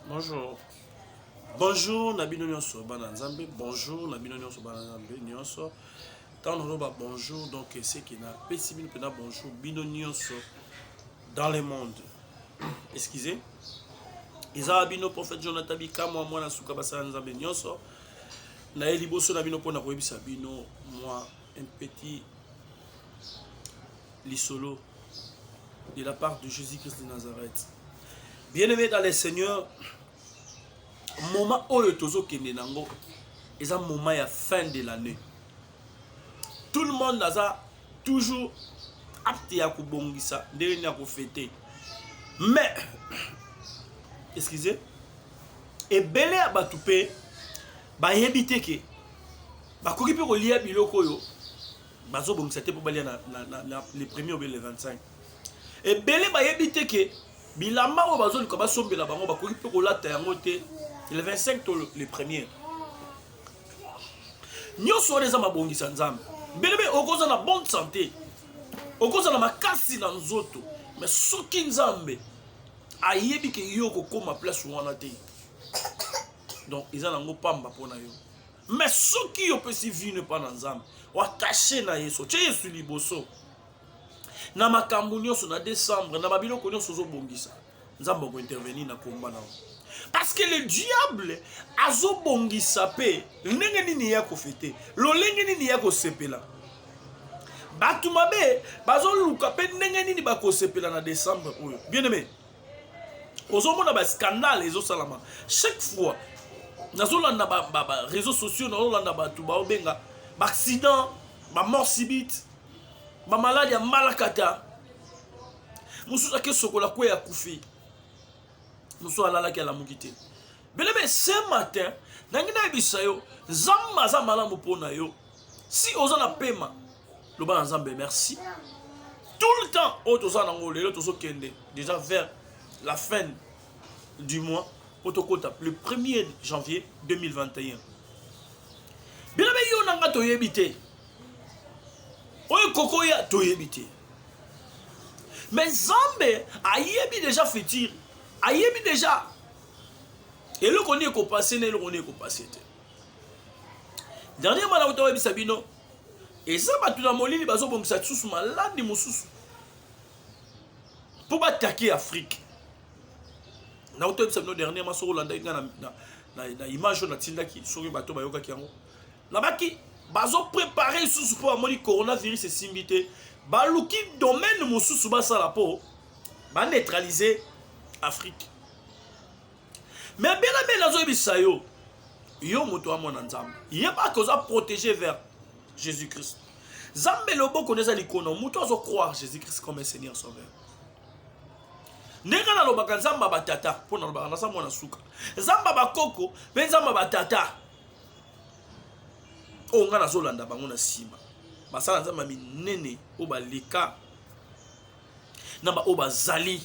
Bonjour. Bonjour, Nabino Nyonso Bananzambe. Bonjour, Nabino Nyonso Bananzambe. Nyonso. Tant on a bonjour, donc c'est qu'il y a pessimil pena bonjour, Bino Nyonso dans le monde. Excusez. Isa Bino prophète Jonathan Bika, moi na suka basa Nzambe Nyonso. Na eliboso na bino pona koyebisa bino moi un petit lisolo de la part de Jésus-Christ de Nazareth. Bien-aimé dans le Seigneur, moment où le tozo kende nango, c'est un moment à fin de l'année. Tout le monde a toujours apte à kubongisa, à fêter. Mais, excusez, et belé à batoupe, ba yebite ke, ba kokipe ko liya biloko yo, ba zo bongisa te pour balia les premiers ou les 25. Et belé ba yebite ke, bilamba o bazo likoba sombela bango ba kokipe ko lata yango te, le 25 to les premiers. Nyoso les ama bongisa nzambe. Belebe okoza na bonne santé. Okoza na makasi na nzoto. Mais soki nzambe ayebi ke yo kokoma place wana te. Donc ils ont pamba pona yo. Mais soki yo pesi vine pa na nzambe, wa cacher na yeso. Che yesu liboso. Na makambu nyonso na décembre na babiloko nyonso zo bongisa. Nzambe ko intervenir na komba na. Parce que le diable a zo bongisa pe ndenge nini ya ko fete. Lo lenge nini ya ko sepela. Batu mabe bazo luka pe ndenge nini ba ko sepela na décembre oyo. Bien aimé. Ozo mona ba scandale ezo salama. Chaque fois nazolanda ba réseaux sociaux nazolanda batu ba obenga ba accident, ba mort subite, ba maladie ya malakata. Mususa ke sokola ko ya kufi. Nous sommes là qui a la mugité. Belebe ce matin, nangina bisayo, zamba za malamu pona yo. Si oza na pema, le ban nzambe merci. Tout le temps, otoza na ngole, otozo kende déjà vers la fin du mois, otokota le 1er janvier 2021. Belebe yo nanga to yebite. Oyo koko ya to yebite. Mais Zambé a yebi déjà fétir. Ayebi déjà. Et le qu'on est qu'on passe, le qu'on est qu'on passe. Dernièrement, on a vu Sabino. Et ça, tout le monde, il va se faire ça sous malade de moussous. Pour attaquer l'Afrique. On a vu Sabino dernièrement sur Hollande. Na image on a tinda qui sur le bateau bayoka qui ango. Là-bas qui bazo préparer sous pour amoni coronavirus et simbité. Baluki domaine moussous ba ça la peau. Ba neutraliser Afrique. Mais bien la maison bisayo. Yo moto a mon nzambe. Il y a pas cause à protéger vers Jésus-Christ. Zambe lobo connaît l'icône. Moto a croire Jésus-Christ comme un Seigneur sauveur. Nenga na lobaka nzamba batata pour na lobaka na samona suka. Zamba bakoko, ben zamba batata. O nga na zolanda bango na sima. Basala nzamba minene o ba leka. Na ba o ba zali.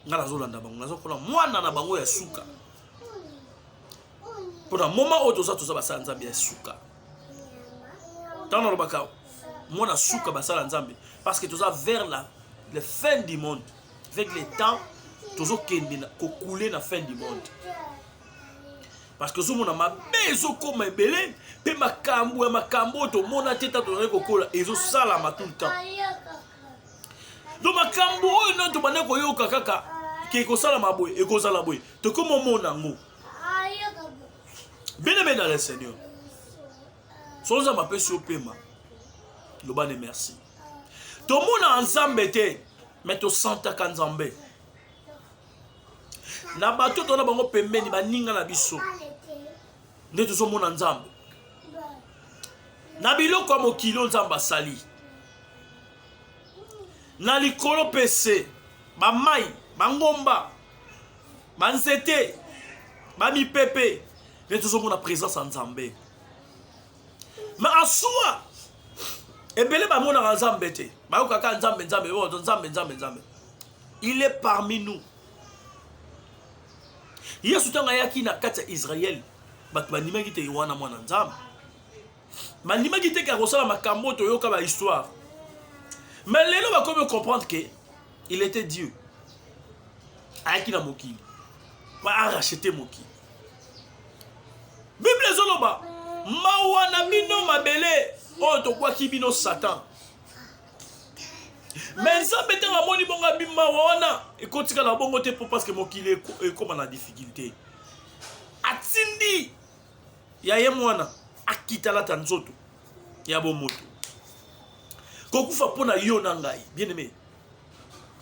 Ngala zolanda bango nazo kona mwana na bango ya suka pour un moment où toza basala nzambe ya suka tant na baka mwana suka basala nzambe parce que toza vers la fin du monde avec le temps tozo kende na ko couler na fin du monde parce que zo mona mabezo koma ebele pe makambo to mona teta to kokola ezo sala ma tout le temps. Donc makambo oyo non to bana ko yoka kaka ke ko sala maboy e ko sala boy to comme mona ngo bien-aimé dans le Seigneur sans za mapesi opema lo bane merci to mona ensemble te mais to santa kanzambe na bato to na bango pembeni baninga na biso nde to so mona nzambe na biloko mokilo nzamba sali na likolo pese ba mai bangomba banzete ba mipepe ne toujours la présence en Nzambe mais en soi ebele ba mona nzambe te ba okaka nzambe il est parmi nous. Yesu tanga yaki na kati Israël bat banima kite wana mwana nzambe banima kite ka kosala makambo to yoka ba histoire. Mais les gens vont comprendre qu'il était Dieu. Aïki na mokili. ba racheter moki. Bible ezoloba mawa na bino mabele oyo tokwaki bino Satan. Mais ça peut être moni bonga bima wana ekotika la bongo te parce que mokile ekoma na difficulté. Atindi ya ye mwana akitala tanzoto ya bomoto. Kokufa pona yo na ngai bien aimé.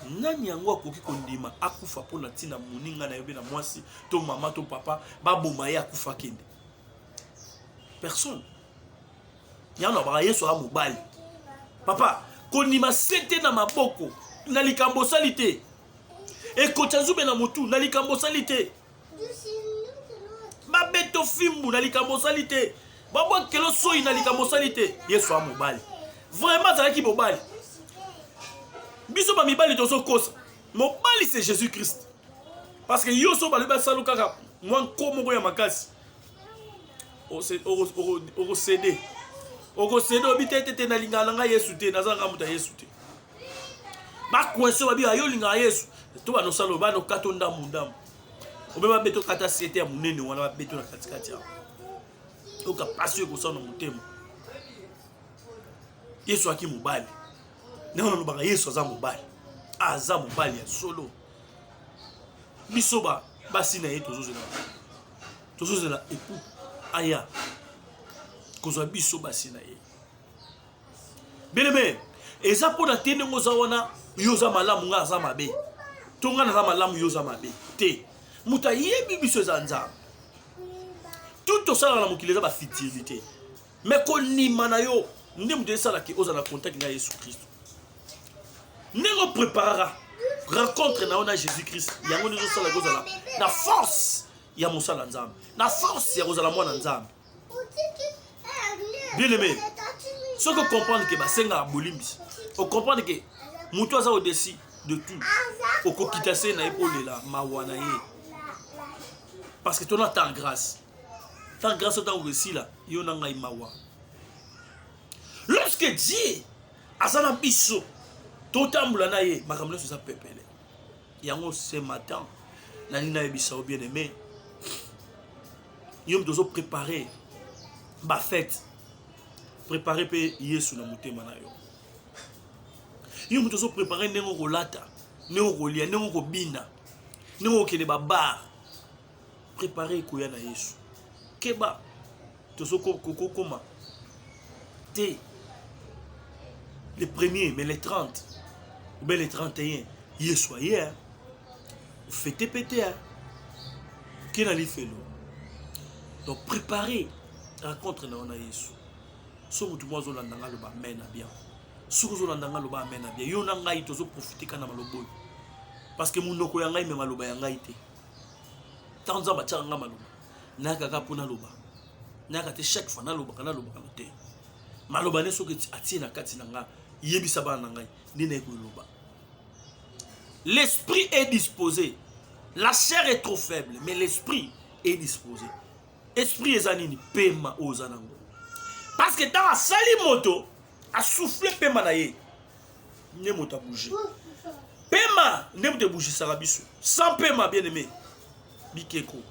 Nani yango akoki kondima akufa pona tina moninga na yobe na mwasi to mama to papa baboma ye akufa kende. Personne. Yana ba Yesu a mobali. Papa, kondima sete na maboko na likambo salite. E kochanzube na motu na likambo salite. Ba beto fimbu na likambo salite. Babo kelo soyi na likambo salite. Yesu a mobali. Vraiment zalaki mobali. Biso ba mibali tozo kosa. Mobali c'est Jésus-Christ. Parce que yo so ba le ba salu kaka mwan komo ya makasi. Oko cédé. Oko cédé obitete na lingana nga Yesu te nazanga muta Yesu te. Ba kwenso ba bi ayo linga Yesu. To ba no salo ba no katonda mundamu. Obeba beto kata sete ya munene wana ba beto na katikati ya. Oka pasio ko sana mutemo. Yesu aki mobali. Neno no banga Yesu aza mobali. Aza mobali ya solo. Bisoba basi na ye tozozela. Tozozela epu aya. Kozwa biso basi na ye. Bien-aimé, eza pona tene ngoza wana yoza malamu nga aza mabe. Tonga na malamu yoza mabe. Te. Muta yebi biso za nzambe. Tout ça na mokili eza ba fidelité. Mais ko nima na yo nde mutu esala ki oza na contact na Yesu Christ. Nengo préparera rencontre na ona Jésus Christ. Yango nzo sala ko zala na force ya mosala nzambe. Na force ya kozala mwana nzambe. Bien aimé. Ce que comprendre que basenga bolimbi. On comprendre que mutu aza au-dessus de tout. Okokitase na épaule la mawana ye. Parce que ton attend grâce. Tant grâce au temps aussi là, yo na ngai mawa. Lorsque Dieu azana biso totambula na ye makambo so sa pepele. Yango ce matin na nina ebisa o bien aimé. Yom dozo préparer ba fête. Préparer pe Yesu na motema na yo. Yom dozo préparer nengo kolata, nengo kolia, nengo kobina, nengo kele ba bar. Préparer koya na Yesu. Keba tozo koma te les premiers mais les 30 ou bien les 31 Yesu hier fêter péter qui n'a li fait nous. Donc préparer rencontre na ona Yesu. So mutu mwazo la ndanga lo ba mena bien. So zo la ndanga lo ba mena bien. Yo na ngai tozo profiter kana malobo. Parce que munoko ya ngai me maloba ya ngai te. Tanza ba tanga maloba. Naka kapuna loba. Naka te chaque fois na loba kana te. Maloba ne soki atie na kati na nga yebisa ba na ngai nina ko loba. L'esprit est disposé. La chair est trop faible, mais l'esprit est disposé. Esprit ezanini pema ozanango. Parce que dans la sali moto a soufflé pema na ye. Ne moto a bougé. Pema ne moto bouger sarabiso. Sans pema bien aimé. Bikeko.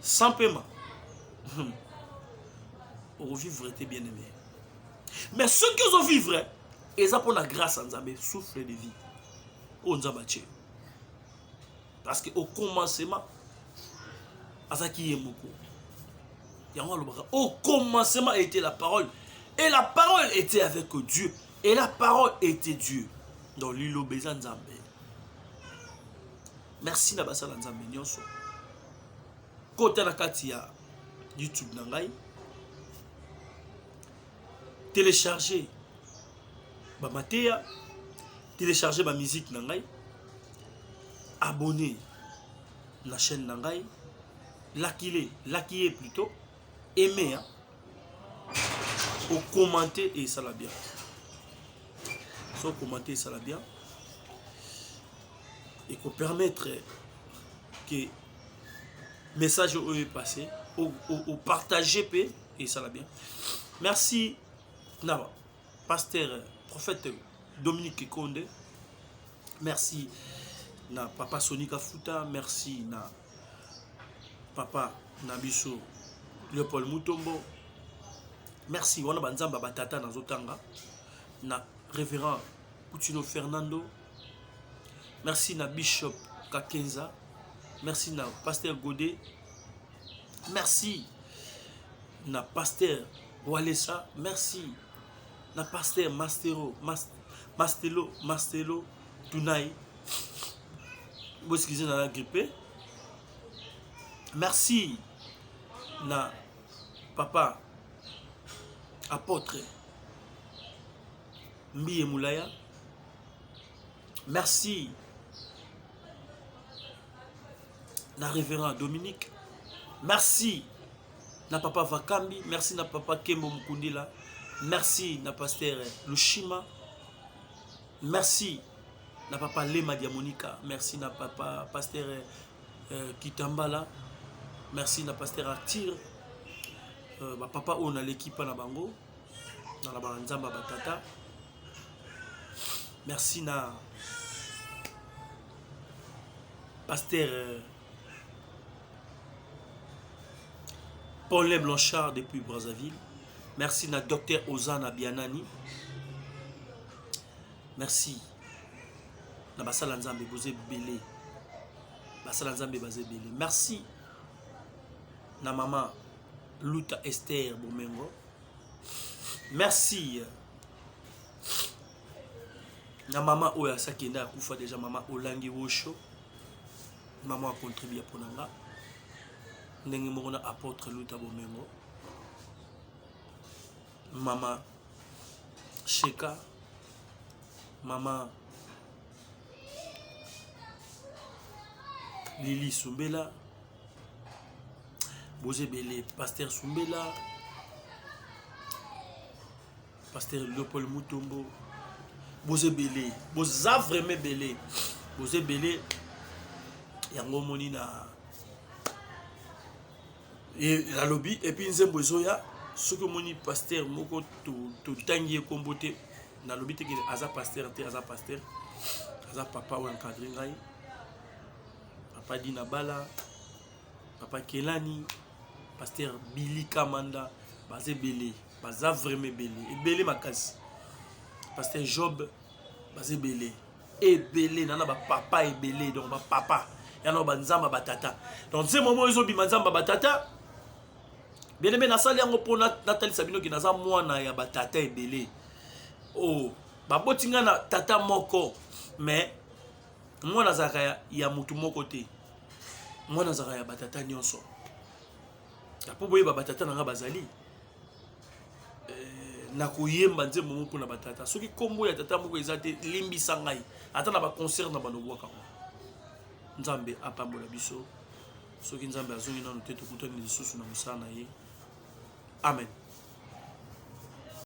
Sans paiement, on vivre était bien aimé. Mais ceux qui ont vivre, ils ont pour la grâce en Zambé, souffle de vie. On Zambaché. Parce qu'au commencement, Azaki Yemoko. Au commencement était la parole. Et la parole était avec Dieu. Et la parole était Dieu. Dans l'île Bézan Zambé. Merci Nabassa Nzambé Nyonso. Kota na kati ya YouTube na ngai. Télécharger ba matéa, télécharger ba musique na ngai. Abonner na chaîne na ngai. Liker plutôt, aimer hein. Ou commenter et ça la bien. Soit commenter ça la bien. Et qu'on permettre que message est passé au partager et ça va bien. Merci Nava, pasteur prophète Dominique Konde. Merci na papa Sonika Futa, merci na papa Nabiso Léopold Mutombo, merci wana banzamba batata na zotanga na révérend Coutinho Fernando, merci na Bishop Kakenza, merci na pasteur Godé, merci na pasteur Walesa, merci na pasteur Mastelo Tunai, vous excusez na la grippe. Merci na papa apôtre Mbiye Moulaya. Merci na révérend Dominique. Merci na papa Vakambi. Merci na papa Kembo Mukundila. Merci na pasteur Lushima. Merci na papa Lema Diamonika. Merci na papa pasteur Kitambala. Merci na pasteur Artir. Papa on a l'équipe na bango na la banzamba batata. Merci na pasteur Paul Blanchard depuis Brazzaville. Merci na docteur Ozana Bianani. Merci na basala nzambe boze belé. Basala nzambe bazé belé. Merci na maman Luta Esther Bomengo. Merci na maman Oya Sakenda Koufa déjà maman Olangi Wosho. Maman a contribué pour nanga. Ndenge mona apôtre Luta Bomengo. Maman Sheka. Maman Lili Sumbela. Bozé Belé, pasteur Sumbela, pasteur Léopold Mutombo, Bozé Belé, Boza vraiment Belé, Bozé Belé, Yango Monina, et la lobby, et puis Nzembo Zoya, ce que moni pasteur Moko to tangier comboté, na lobby te aza pasteur, aza papa ou encadré ngai, papa Dina Bala, papa Kelani. Pasteur Billy Kamanda, Bazé Belé, Baza vraiment Belé, et Belé Makasi. Pasteur Job, Bazé Belé, et Belé, Nana papa et Belé, donc papa, Yana Banzamba Batata. Donc ces moments ils ont dit Banzamba Batata. Bien aimé, Nassali Yango pour Nathalie Sabino qui n'a pas moi na ya Batata et Belé. Oh, Babotinga na Tata Moko, mais moi Nazakaya ya mutu moko te. Moi Nazakaya Batata nyonso. Pour boye batata nanga bazali na koyemba nzembo mo pona batata soki kombo ya tata moko ezate limbisa ngai ata na ba concert na banobwa ka nzambe apambola biso soki nzambe azongi na note to kutani lisusu na musana ye amen.